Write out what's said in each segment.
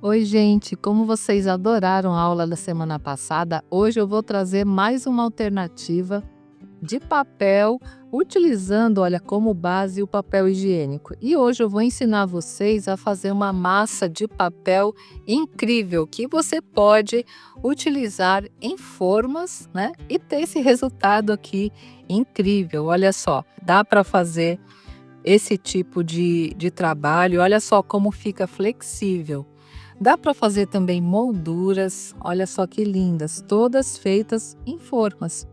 Oi, gente, como vocês adoraram a aula da semana passada, hoje eu vou trazer mais uma alternativa de papel, utilizando, olha, como base o papel higiênico. E hoje eu vou ensinar vocês a fazer uma massa de papel incrível que você pode utilizar em formas, né? E ter esse resultado aqui incrível. Olha só, dá para fazer esse tipo de trabalho, olha só como fica flexível. Dá para fazer também molduras, olha só que lindas, todas feitas em formas.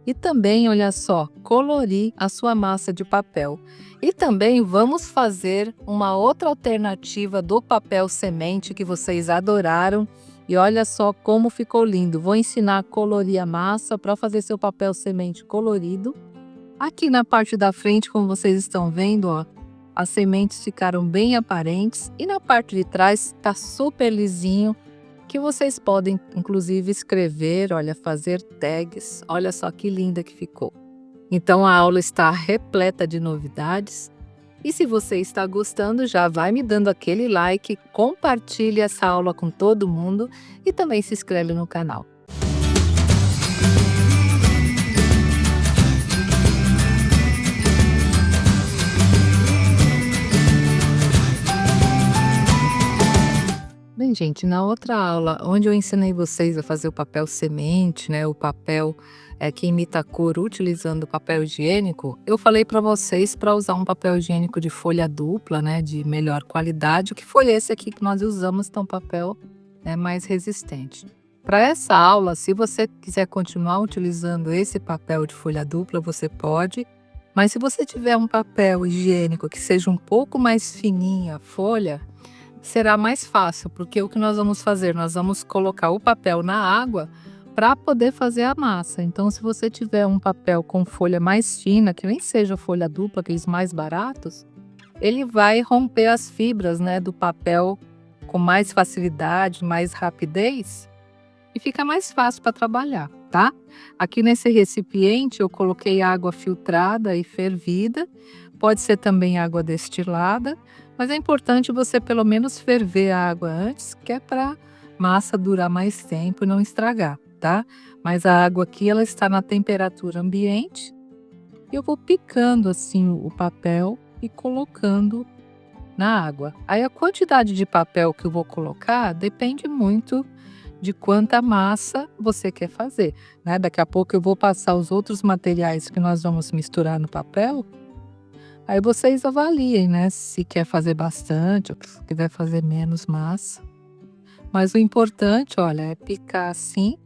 E também, olha só, colorir a sua massa de papel. E também vamos fazer uma outra alternativa do papel semente que vocês adoraram. E olha só como ficou lindo. Vou ensinar a colorir a massa para fazer seu papel semente colorido. Aqui na parte da frente, como vocês estão vendo, ó, as sementes ficaram bem aparentes e na parte de trás está super lisinho, que vocês podem inclusive escrever, olha, fazer tags. Olha só que linda que ficou. Então a aula está repleta de novidades. E se você está gostando, já vai me dando aquele like, compartilhe essa aula com todo mundo e também se inscreve no canal. Bem, gente, na outra aula, onde eu ensinei vocês a fazer o papel semente, né, o papel que imita a cor utilizando papel higiênico, eu falei para vocês para usar um papel higiênico de folha dupla, né, de melhor qualidade, que foi esse aqui que nós usamos, então papel mais resistente. Para essa aula, se você quiser continuar utilizando esse papel de folha dupla, você pode, mas se você tiver um papel higiênico que seja um pouco mais fininha a folha, será mais fácil, porque o que nós vamos fazer? Nós vamos colocar o papel na água para poder fazer a massa. Então, se você tiver um papel com folha mais fina, que nem seja folha dupla, aqueles mais baratos, ele vai romper as fibras, né, do papel com mais facilidade, mais rapidez e fica mais fácil para trabalhar, tá? Aqui nesse recipiente eu coloquei água filtrada e fervida, pode ser também água destilada, mas é importante você pelo menos ferver a água antes, que é para massa durar mais tempo e não estragar, tá? Mas a água aqui ela está na temperatura ambiente e eu vou picando assim o papel e colocando na água. Aí a quantidade de papel que eu vou colocar depende muito de quanta massa você quer fazer, né? Daqui a pouco eu vou passar os outros materiais que nós vamos misturar no papel. Aí vocês avaliem, né? Se quer fazer bastante ou se quiser fazer menos massa. Mas o importante, olha, é picar assim,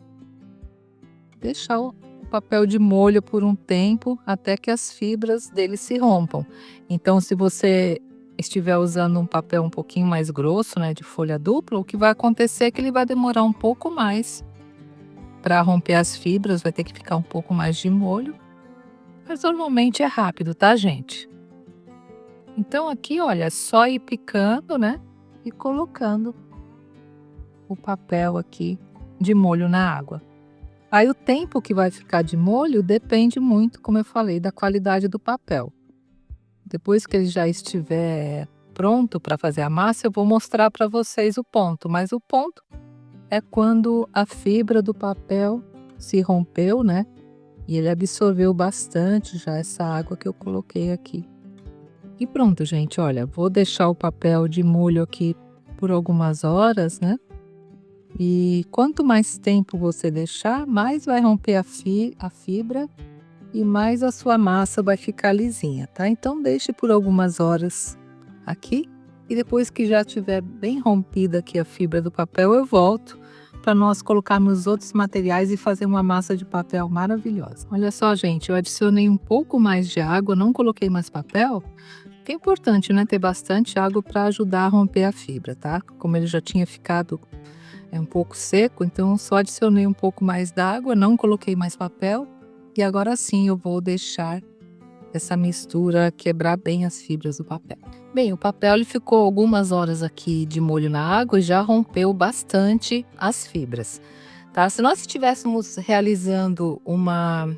deixar o papel de molho por um tempo até que as fibras dele se rompam. Então, se você estiver usando um papel um pouquinho mais grosso, né, de folha dupla, o que vai acontecer é que ele vai demorar um pouco mais para romper as fibras, vai ter que ficar um pouco mais de molho. Mas normalmente é rápido, tá, gente? Então aqui, olha, é só ir picando, né, e colocando o papel aqui de molho na água. Aí o tempo que vai ficar de molho depende muito, como eu falei, da qualidade do papel. Depois que ele já estiver pronto para fazer a massa, eu vou mostrar para vocês o ponto, mas o ponto é quando a fibra do papel se rompeu, né, e ele absorveu bastante já essa água que eu coloquei aqui. E pronto, gente, olha, vou deixar o papel de molho aqui por algumas horas, né? E quanto mais tempo você deixar, mais vai romper a fibra e mais a sua massa vai ficar lisinha, tá? Então deixe por algumas horas aqui e depois que já estiver bem rompida aqui a fibra do papel, eu volto para nós colocarmos outros materiais e fazer uma massa de papel maravilhosa. Olha só, gente, eu adicionei um pouco mais de água, não coloquei mais papel, que é importante, né, ter bastante água para ajudar a romper a fibra, tá? Como ele já tinha ficado um pouco seco, então só adicionei um pouco mais d'água, não coloquei mais papel e agora sim eu vou deixar essa mistura quebrar bem as fibras do papel. Bem, o papel ele ficou algumas horas aqui de molho na água e já rompeu bastante as fibras, tá? Se nós estivéssemos realizando uma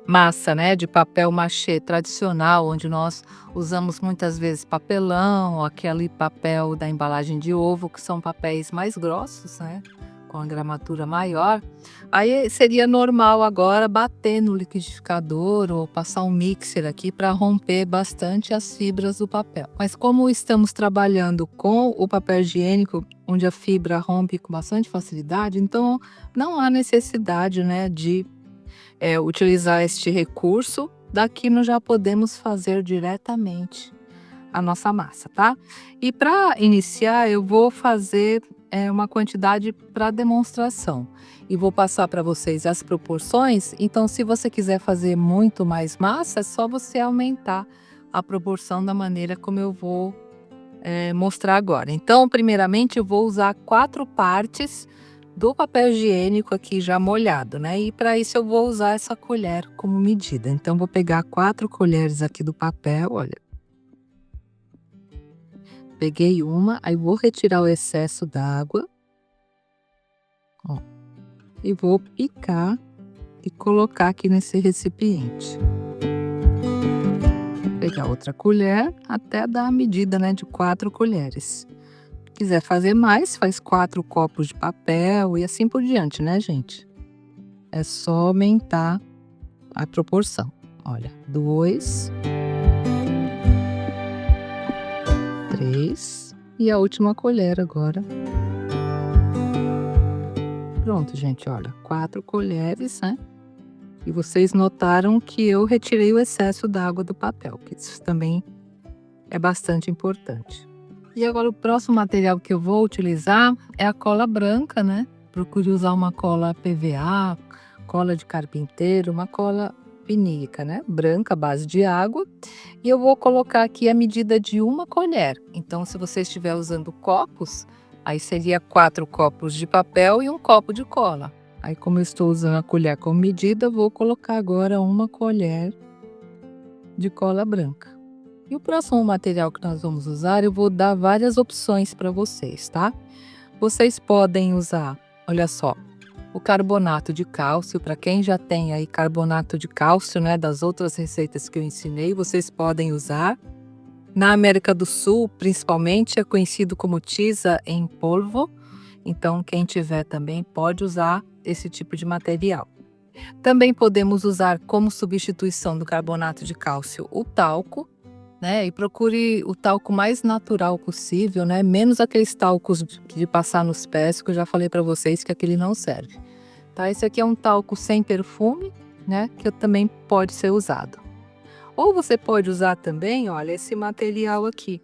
massa, né, de papel machê tradicional, onde nós usamos muitas vezes papelão, ou aquele papel da embalagem de ovo, que são papéis mais grossos, né, com a gramatura maior, aí seria normal agora bater no liquidificador ou passar um mixer aqui para romper bastante as fibras do papel. Mas como estamos trabalhando com o papel higiênico, onde a fibra rompe com bastante facilidade, então não há necessidade, né, de utilizar este recurso. Daqui nós já podemos fazer diretamente a nossa massa, tá? E para iniciar, eu vou fazer uma quantidade para demonstração e vou passar para vocês as proporções. Então, se você quiser fazer muito mais massa, é só você aumentar a proporção da maneira como eu vou mostrar agora. Então, primeiramente, eu vou usar 4 partes do papel higiênico aqui já molhado, né? E para isso eu vou usar essa colher como medida. Então, vou pegar 4 colheres aqui do papel, olha. Peguei uma, aí vou retirar o excesso d'água. Ó. E vou picar e colocar aqui nesse recipiente. Vou pegar outra colher até dar a medida, né, de 4 colheres. Quiser fazer mais, faz 4 copos de papel e assim por diante, né, gente? É só aumentar a proporção. Olha, 2, 3 e a última colher agora. Pronto, gente, olha, 4 colheres, né? E vocês notaram que eu retirei o excesso d'água do papel, que isso também é bastante importante. E agora o próximo material que eu vou utilizar é a cola branca, né? Procure usar uma cola PVA, cola de carpinteiro, uma cola vinílica, né? Branca, à base de água. E eu vou colocar aqui a medida de 1 colher. Então, se você estiver usando copos, aí seria 4 copos de papel e 1 copo de cola. Aí, como eu estou usando a colher como medida, vou colocar agora 1 colher de cola branca. E o próximo material que nós vamos usar, eu vou dar várias opções para vocês, tá? Vocês podem usar, olha só, o carbonato de cálcio. Para quem já tem aí carbonato de cálcio, né, das outras receitas que eu ensinei, vocês podem usar. Na América do Sul, principalmente, é conhecido como tiza em polvo. Então, quem tiver também pode usar esse tipo de material. Também podemos usar como substituição do carbonato de cálcio o talco, né? E procure o talco mais natural possível, né? Menos aqueles talcos de passar nos pés, que eu já falei para vocês que aquele não serve, tá? Esse aqui é um talco sem perfume, né? Que também pode ser usado. Ou você pode usar também, olha, esse material aqui,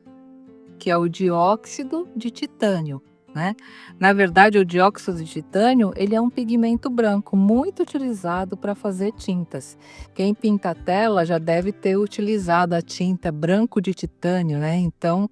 que é o dióxido de titânio, né? Na verdade, o dióxido de titânio, ele é um pigmento branco muito utilizado para fazer tintas. Quem pinta a tela já deve ter utilizado a tinta branco de titânio, né? Então,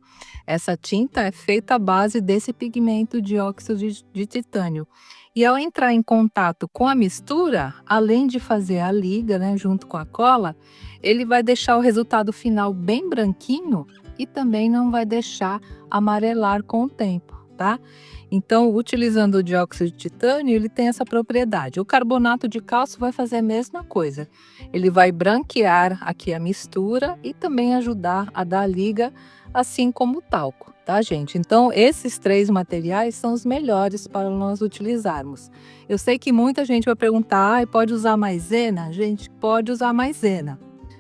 essa tinta é feita à base desse pigmento dióxido de titânio. E ao entrar em contato com a mistura, além de fazer a liga, né, junto com a cola, ele vai deixar o resultado final bem branquinho e também não vai deixar amarelar com o tempo, tá? Então, utilizando o dióxido de titânio, ele tem essa propriedade. O carbonato de cálcio vai fazer a mesma coisa. Ele vai branquear aqui a mistura e também ajudar a dar liga, assim como o talco, tá, gente? Então, esses 3 materiais são os melhores para nós utilizarmos. Eu sei que muita gente vai perguntar, pode usar maisena? Gente, pode usar maisena,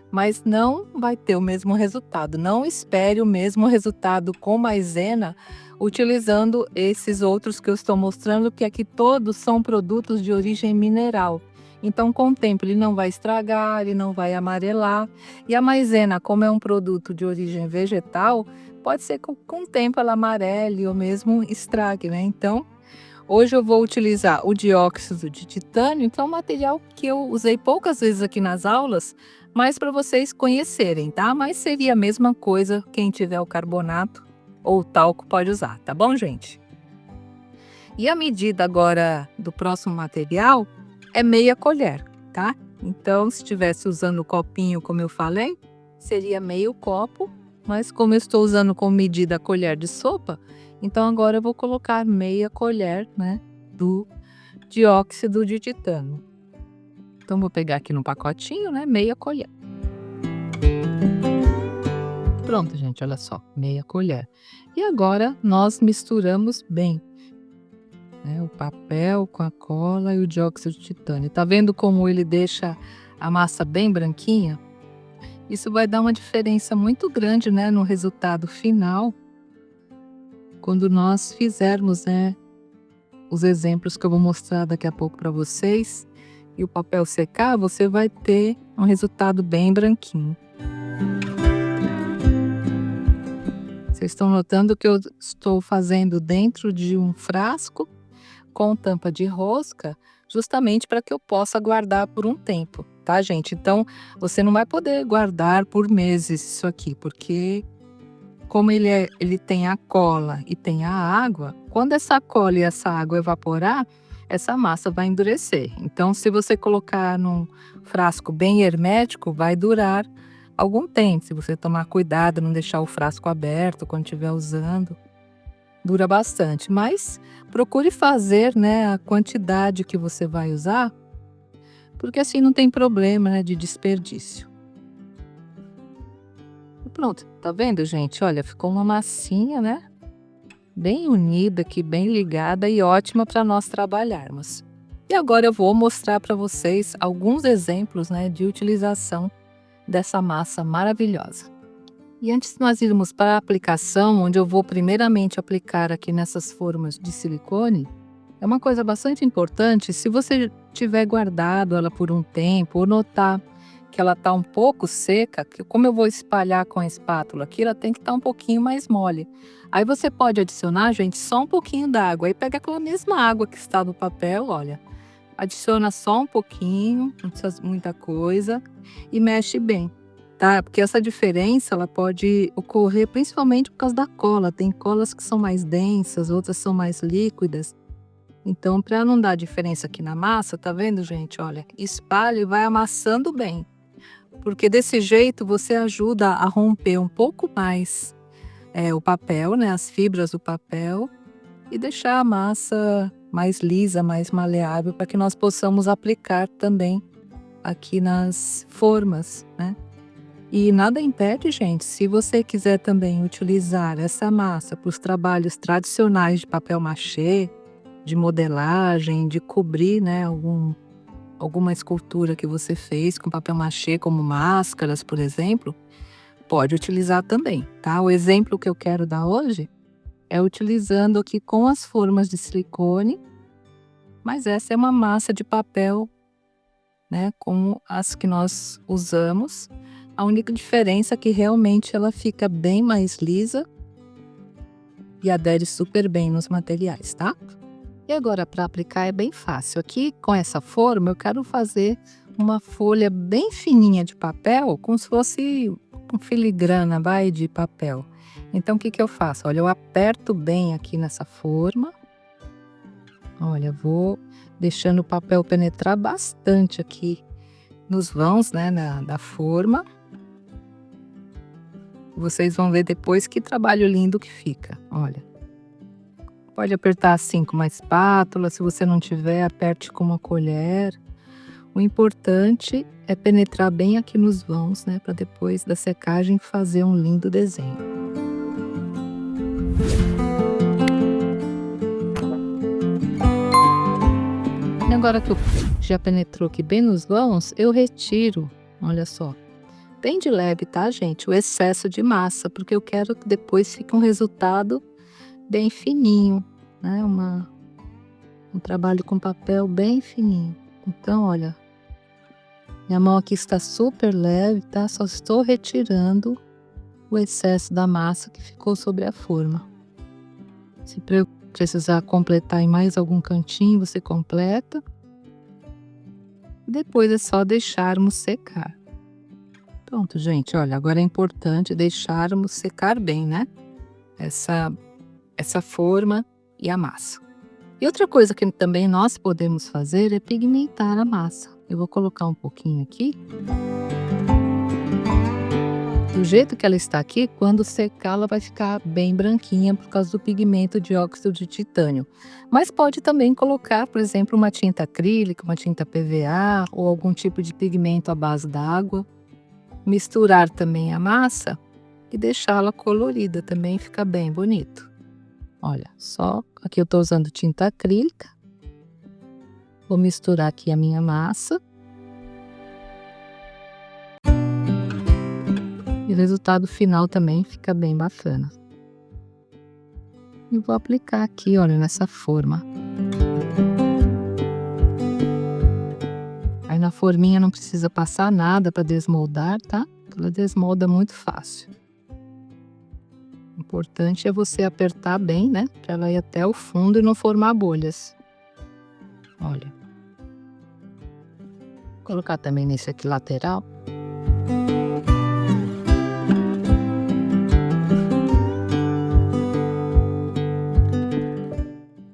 mas não vai ter o mesmo resultado. Não espere o mesmo resultado com maisena utilizando esses outros que eu estou mostrando, que aqui todos são produtos de origem mineral. Então, com o tempo, ele não vai estragar, ele não vai amarelar. E a maisena, como é um produto de origem vegetal, pode ser que com o tempo ela amarele ou mesmo estrague, né? Então, hoje eu vou utilizar o dióxido de titânio, então é um material que eu usei poucas vezes aqui nas aulas, mas para vocês conhecerem, tá? Mas seria a mesma coisa, quem tiver o carbonato ou o talco pode usar, tá bom, gente? E a medida agora do próximo material é meia colher, tá? Então, se estivesse usando o copinho, como eu falei, seria meio copo, mas como eu estou usando como medida a colher de sopa, então agora eu vou colocar meia colher, né, do dióxido de titânio. Então vou pegar aqui num pacotinho, né, meia colher. Pronto, gente, olha só, meia colher. E agora nós misturamos bem, né, o papel com a cola e o dióxido de titânio. Tá vendo como ele deixa a massa bem branquinha? Isso vai dar uma diferença muito grande, né, no resultado final, quando nós fizermos, né, os exemplos que eu vou mostrar daqui a pouco para vocês, e o papel secar, você vai ter um resultado bem branquinho. Vocês estão notando que eu estou fazendo dentro de um frasco com tampa de rosca, justamente para que eu possa guardar por um tempo, tá, gente? Então, você não vai poder guardar por meses isso aqui, porque como ele tem a cola e tem a água, quando essa cola e essa água evaporar, essa massa vai endurecer. Então, se você colocar num frasco bem hermético, vai durar algum tempo. Se você tomar cuidado, não deixar o frasco aberto quando estiver usando, dura bastante. Mas procure fazer, né, a quantidade que você vai usar, porque assim não tem problema, né, de desperdício. E pronto, tá vendo, gente? Olha, ficou uma massinha, né? Bem unida aqui, bem ligada e ótima para nós trabalharmos. E agora eu vou mostrar para vocês alguns exemplos, né, de utilização dessa massa maravilhosa. E antes de nós irmos para a aplicação, onde eu vou primeiramente aplicar aqui nessas formas de silicone, é uma coisa bastante importante, se você tiver guardado ela por um tempo ou notar que ela está um pouco seca, que como eu vou espalhar com a espátula aqui, ela tem que estar um pouquinho mais mole. Aí você pode adicionar, gente, só um pouquinho d'água. Aí pega aquela mesma água que está no papel, olha, adiciona só um pouquinho, não precisa muita coisa, e mexe bem, tá? Porque essa diferença ela pode ocorrer principalmente por causa da cola. Tem colas que são mais densas, outras são mais líquidas. Então, para não dar diferença aqui na massa, tá vendo, gente? Olha, espalha e vai amassando bem. Porque desse jeito você ajuda a romper um pouco mais o papel, né, as fibras do papel, e deixar a massa mais lisa, mais maleável, para que nós possamos aplicar também aqui nas formas, né? E nada impede, gente, se você quiser também utilizar essa massa para os trabalhos tradicionais de papel machê, de modelagem, de cobrir, né, alguma escultura que você fez com papel machê, como máscaras, por exemplo, pode utilizar também, tá? O exemplo que eu quero dar hoje é utilizando aqui com as formas de silicone, mas essa é uma massa de papel, né, como as que nós usamos. A única diferença é que realmente ela fica bem mais lisa e adere super bem nos materiais, tá? E agora para aplicar é bem fácil. Aqui com essa forma eu quero fazer uma folha bem fininha de papel, como se fosse um filigrana, vai, de papel. Então o que que eu faço? Olha, eu aperto bem aqui nessa forma. Olha, vou deixando o papel penetrar bastante aqui nos vãos, né, da forma. Vocês vão ver depois que trabalho lindo que fica, olha. Pode apertar assim com uma espátula, se você não tiver, aperte com uma colher. O importante é penetrar bem aqui nos vãos, né, para depois da secagem fazer um lindo desenho. E agora que já penetrou aqui bem nos vãos, eu retiro, olha só, bem de leve, tá, gente, o excesso de massa, porque eu quero que depois fique um resultado bem fininho, né? Um trabalho com papel bem fininho. Então, olha, minha mão aqui está super leve, tá? Só estou retirando o excesso da massa que ficou sobre a forma. Se precisar completar em mais algum cantinho, você completa. Depois é só deixarmos secar. Pronto, gente, olha, agora é importante deixarmos secar bem, né? Essa forma e a massa. E outra coisa que também nós podemos fazer é pigmentar a massa. Eu vou colocar um pouquinho aqui. Do jeito que ela está aqui, quando secar ela vai ficar bem branquinha por causa do pigmento de óxido de titânio. Mas pode também colocar, por exemplo, uma tinta acrílica, uma tinta PVA ou algum tipo de pigmento à base da água. Misturar também a massa e deixá-la colorida também fica bem bonito. Olha, só aqui eu estou usando tinta acrílica. Vou misturar aqui a minha massa. E o resultado final também fica bem bacana. E vou aplicar aqui, olha, nessa forma. Aí na forminha não precisa passar nada para desmoldar, tá? Ela desmolda muito fácil. O importante é você apertar bem, né? Para ela ir até o fundo e não formar bolhas. Olha. Vou colocar também nesse aqui lateral.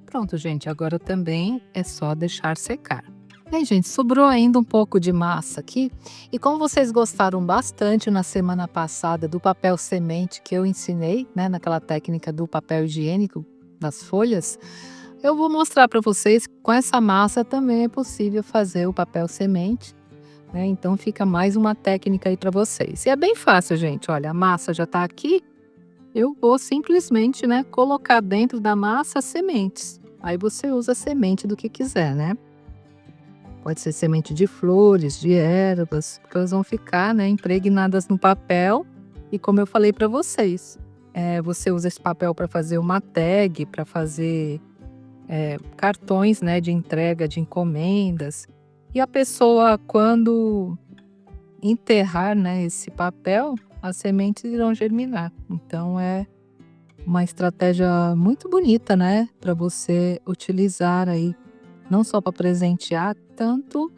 Pronto, gente, agora também é só deixar secar. Aí, gente, sobrou ainda um pouco de massa aqui. E como vocês gostaram bastante na semana passada do papel semente que eu ensinei, né, naquela técnica do papel higiênico das folhas, eu vou mostrar para vocês que com essa massa também é possível fazer o papel semente, né? Então fica mais uma técnica aí para vocês. E é bem fácil, gente. Olha, a massa já está aqui. Eu vou simplesmente, né, colocar dentro da massa sementes. Aí você usa a semente do que quiser, né? Pode ser semente de flores, de ervas, porque elas vão ficar, né, impregnadas no papel. E como eu falei para vocês, você usa esse papel para fazer uma tag, para fazer cartões, né, de entrega de encomendas. E a pessoa, quando enterrar, né, esse papel, as sementes irão germinar. Então é uma estratégia muito bonita, né, para você utilizar aí, não só para presentear, tanto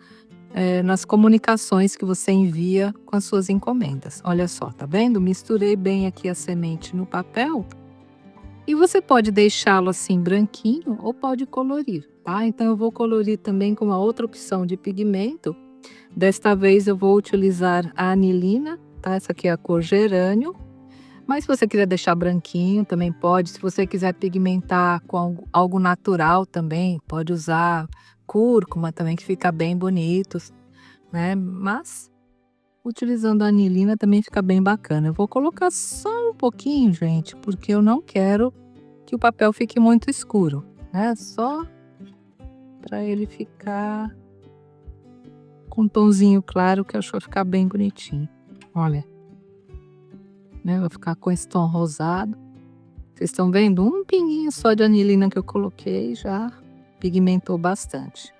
nas comunicações que você envia com as suas encomendas. Olha só, tá vendo? Misturei bem aqui a semente no papel e você pode deixá-lo assim branquinho ou pode colorir, tá? Então eu vou colorir também com uma outra opção de pigmento. Desta vez eu vou utilizar a anilina, tá? Essa aqui é a cor gerânio. Mas se você quiser deixar branquinho, também pode. Se você quiser pigmentar com algo natural também, pode usar cúrcuma também, que fica bem bonito, né? Mas utilizando a anilina também fica bem bacana. Eu vou colocar só um pouquinho, gente, porque eu não quero que o papel fique muito escuro, né? Só para ele ficar com um tonzinho claro, que eu acho que vai ficar bem bonitinho. Olha. Né, vai ficar com esse tom rosado. Vocês estão vendo? Um pinguinho só de anilina que eu coloquei já pigmentou bastante.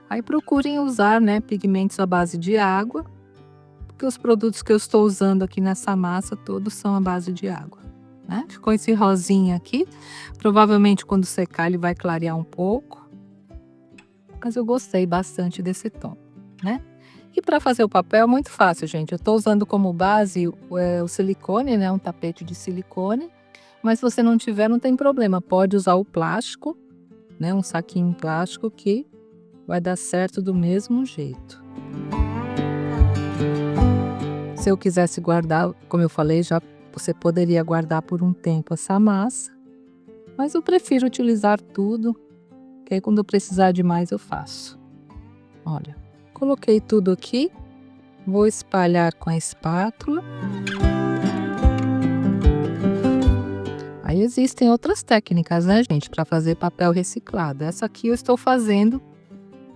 Aí procurem usar, né, pigmentos à base de água, porque os produtos que eu estou usando aqui nessa massa todos são à base de água, né? Ficou esse rosinha aqui. Provavelmente quando secar ele vai clarear um pouco, mas eu gostei bastante desse tom, né? E para fazer o papel é muito fácil, gente. Eu estou usando como base o silicone, né? Um tapete de silicone. Mas se você não tiver, não tem problema. Pode usar o plástico, né? Um saquinho plástico que vai dar certo do mesmo jeito. Se eu quisesse guardar, como eu falei, já você poderia guardar por um tempo essa massa. Mas eu prefiro utilizar tudo, que aí quando eu precisar de mais eu faço. Olha. Coloquei tudo aqui, vou espalhar com a espátula. Aí existem outras técnicas, né, gente, para fazer papel reciclado. Essa aqui eu estou fazendo,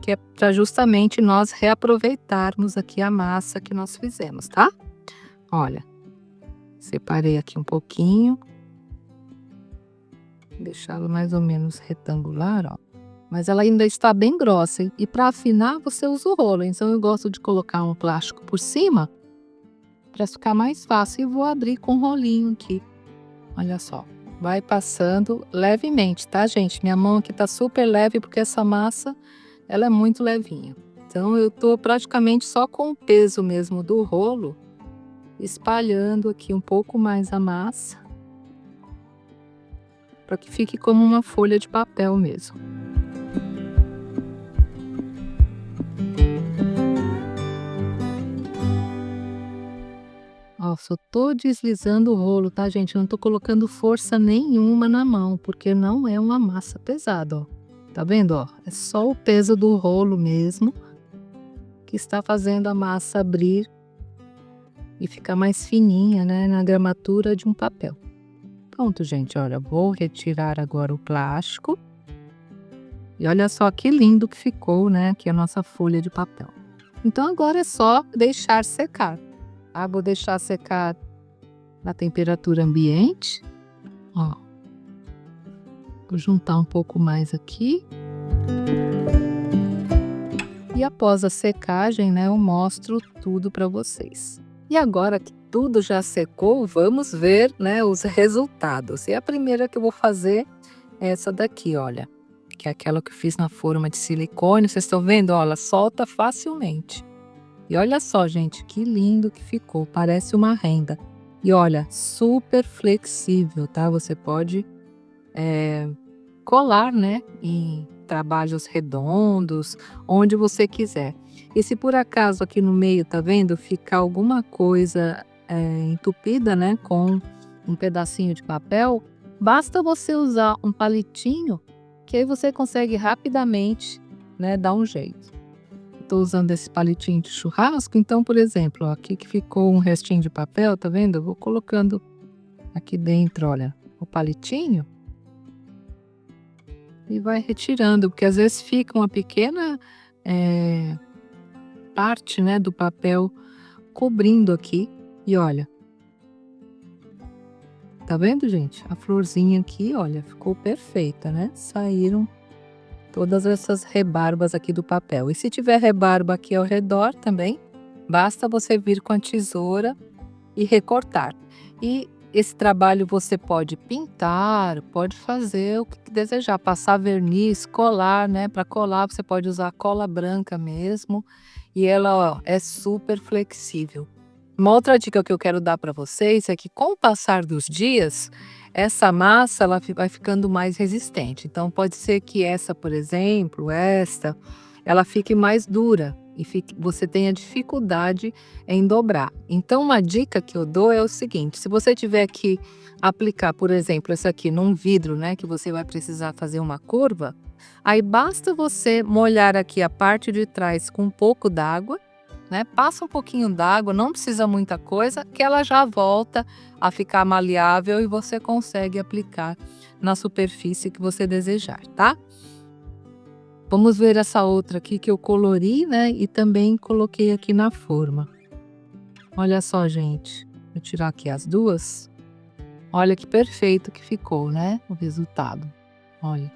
que é para justamente nós reaproveitarmos aqui a massa que nós fizemos, tá? Olha, separei aqui um pouquinho, deixá-la mais ou menos retangular, ó. Mas ela ainda está bem grossa. E para afinar, você usa o rolo. Então eu gosto de colocar um plástico por cima para ficar mais fácil. E vou abrir com um rolinho aqui. Olha só. Vai passando levemente, tá, gente? Minha mão aqui tá super leve porque essa massa, ela é muito levinha. Então eu tô praticamente só com o peso mesmo do rolo, espalhando aqui um pouco mais a massa, para que fique como uma folha de papel mesmo. Ó, só tô deslizando o rolo, tá, gente? Eu não tô colocando força nenhuma na mão, porque não é uma massa pesada, ó. Tá vendo, ó? É só o peso do rolo mesmo que está fazendo a massa abrir e ficar mais fininha, né, na gramatura de um papel. Pronto, gente, olha, vou retirar agora o plástico. E olha só que lindo que ficou, né, aqui a nossa folha de papel. Então agora é só deixar secar, tá? Vou deixar secar na temperatura ambiente, ó. Vou juntar um pouco mais aqui. E após a secagem, né, eu mostro tudo para vocês. E agora que tudo já secou, vamos ver, né, os resultados. E a primeira que eu vou fazer é essa daqui, olha, que é aquela que eu fiz na forma de silicone. Vocês estão vendo? Ó, ela solta facilmente. E olha só, gente, que lindo que ficou. Parece uma renda. E olha, super flexível, tá? Você pode colar, né, em trabalhos redondos, onde você quiser. E se por acaso aqui no meio, tá vendo, ficar alguma coisa entupida, né, com um pedacinho de papel, basta você usar um palitinho, que aí você consegue rapidamente, né, dar um jeito. Estou usando esse palitinho de churrasco, então, por exemplo, ó, aqui que ficou um restinho de papel, tá vendo? Eu vou colocando aqui dentro, olha, o palitinho. E vai retirando, porque às vezes fica uma pequena parte, né, do papel cobrindo aqui. E olha, tá vendo, gente? A florzinha aqui, olha, ficou perfeita, né? Saíram todas essas rebarbas aqui do papel. E se tiver rebarba aqui ao redor também, basta você vir com a tesoura e recortar. E esse trabalho você pode pintar, pode fazer o que desejar, passar verniz, colar, né? Para colar você pode usar cola branca mesmo, e ela, ó, é super flexível. Uma outra dica que eu quero dar para vocês é que com o passar dos dias, essa massa ela vai ficando mais resistente. Então pode ser que essa, por exemplo, ela fique mais dura e você tenha dificuldade em dobrar. Então uma dica que eu dou é o seguinte: se você tiver que aplicar, por exemplo, essa aqui num vidro, né, que você vai precisar fazer uma curva, aí basta você molhar aqui a parte de trás com um pouco d'água, né? Passa um pouquinho d'água, não precisa muita coisa, que ela já volta a ficar maleável e você consegue aplicar na superfície que você desejar, tá? Vamos ver essa outra aqui que eu colori, né? E também coloquei aqui na forma. Olha só, gente. Vou tirar aqui as duas. Olha que perfeito que ficou, né? O resultado. Olha.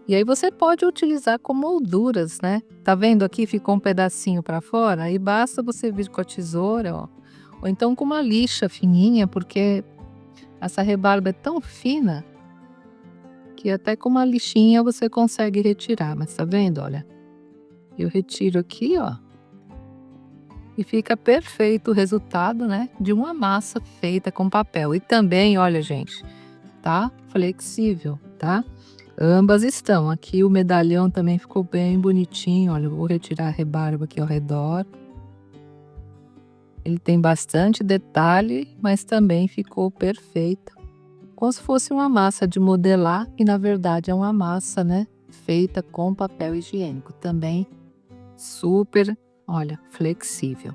E aí você pode utilizar com molduras, né? Tá vendo aqui ficou um pedacinho para fora? Aí basta você vir com a tesoura, ó. Ou então com uma lixa fininha, porque essa rebarba é tão fina que até com uma lixinha você consegue retirar. Mas tá vendo, olha? Eu retiro aqui, ó. E fica perfeito o resultado, né? De uma massa feita com papel. E também, olha, gente, tá flexível, tá? Ambas estão. Aqui o medalhão também ficou bem bonitinho. Olha, eu vou retirar a rebarba aqui ao redor. Ele tem bastante detalhe, mas também ficou perfeito. Como se fosse uma massa de modelar e na verdade é uma massa, né, feita com papel higiênico. Também super, olha, flexível.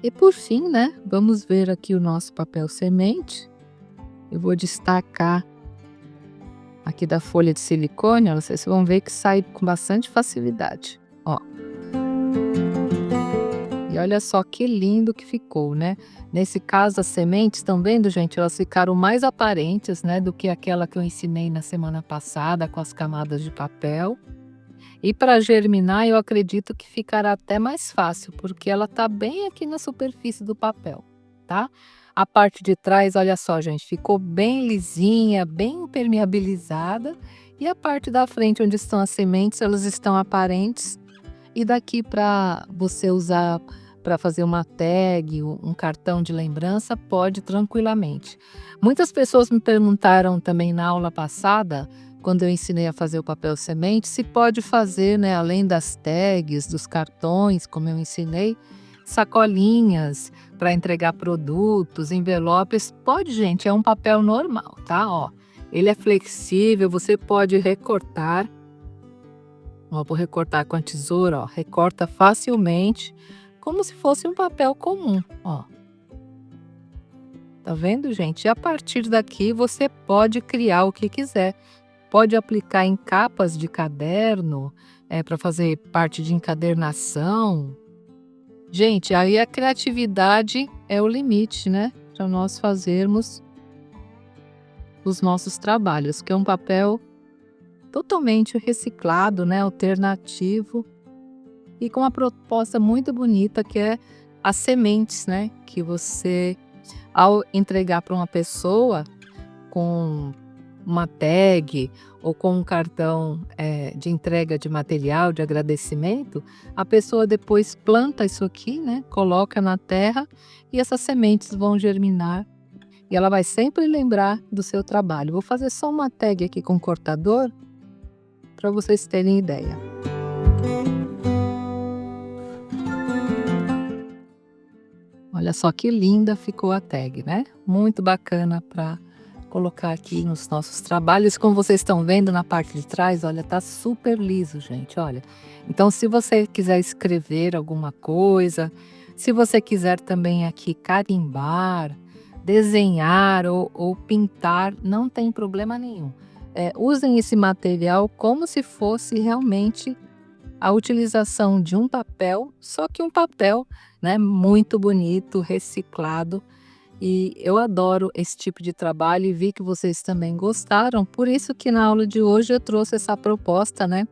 E por fim, né, vamos ver aqui o nosso papel semente. Eu vou destacar aqui da folha de silicone, ó, vocês vão ver que sai com bastante facilidade, ó. E olha só que lindo que ficou, né? Nesse caso, as sementes, estão vendo, gente? Elas ficaram mais aparentes, né, do que aquela que eu ensinei na semana passada com as camadas de papel. E para germinar, eu acredito que ficará até mais fácil, porque ela tá bem aqui na superfície do papel, tá? A parte de trás, olha só, gente, ficou bem lisinha, bem impermeabilizada. E a parte da frente, onde estão as sementes, elas estão aparentes. E daqui para você usar para fazer uma tag, um cartão de lembrança, pode tranquilamente. Muitas pessoas me perguntaram também na aula passada, quando eu ensinei a fazer o papel semente, se pode fazer, né, além das tags, dos cartões, como eu ensinei, sacolinhas para entregar produtos, envelopes. Pode, gente, é um papel normal, tá? Ó, ele é flexível, você pode recortar. Ó, vou recortar com a tesoura, ó, recorta facilmente, como se fosse um papel comum, ó. Tá vendo, gente? E a partir daqui você pode criar o que quiser. Pode aplicar em capas de caderno, para fazer parte de encadernação. Gente, aí a criatividade é o limite, né, para nós fazermos os nossos trabalhos, que é um papel totalmente reciclado, né, alternativo e com uma proposta muito bonita que é as sementes, né, que você, ao entregar para uma pessoa com uma tag ou com um cartão, de entrega de material, de agradecimento, a pessoa depois planta isso aqui, né, coloca na terra e essas sementes vão germinar e ela vai sempre lembrar do seu trabalho. Vou fazer só uma tag aqui com cortador para vocês terem ideia. Olha só que linda ficou a tag, né? Muito bacana para colocar aqui nos nossos trabalhos. Como vocês estão vendo na parte de trás, olha, tá super liso, gente, olha. Então, se você quiser escrever alguma coisa, se você quiser também aqui carimbar, desenhar ou pintar, não tem problema nenhum. Usem esse material como se fosse realmente a utilização de um papel, só que um papel, né, muito bonito, reciclado. E eu adoro esse tipo de trabalho e vi que vocês também gostaram, por isso que na aula de hoje eu trouxe essa proposta, né,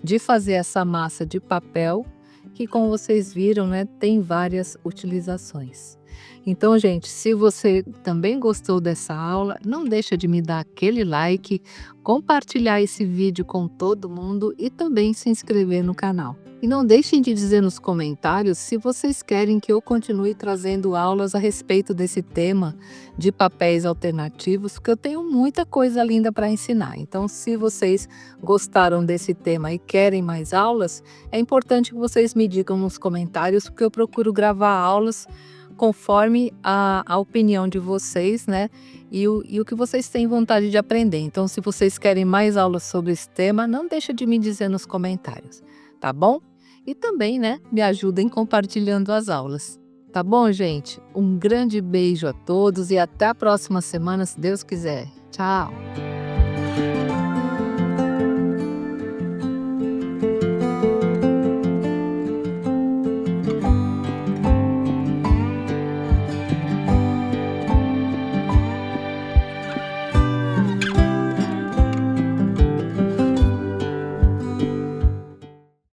de fazer essa massa de papel, que como vocês viram, né, tem várias utilizações. Então, gente, se você também gostou dessa aula, não deixa de me dar aquele like, compartilhar esse vídeo com todo mundo e também se inscrever no canal. E não deixem de dizer nos comentários se vocês querem que eu continue trazendo aulas a respeito desse tema de papéis alternativos, porque eu tenho muita coisa linda para ensinar. Então, se vocês gostaram desse tema e querem mais aulas, é importante que vocês me digam nos comentários, porque eu procuro gravar aulas conforme a opinião de vocês, né? E o que vocês têm vontade de aprender. Então, se vocês querem mais aulas sobre esse tema, não deixa de me dizer nos comentários, tá bom? E também, né, me ajudem compartilhando as aulas. Tá bom, gente? Um grande beijo a todos e até a próxima semana, se Deus quiser. Tchau!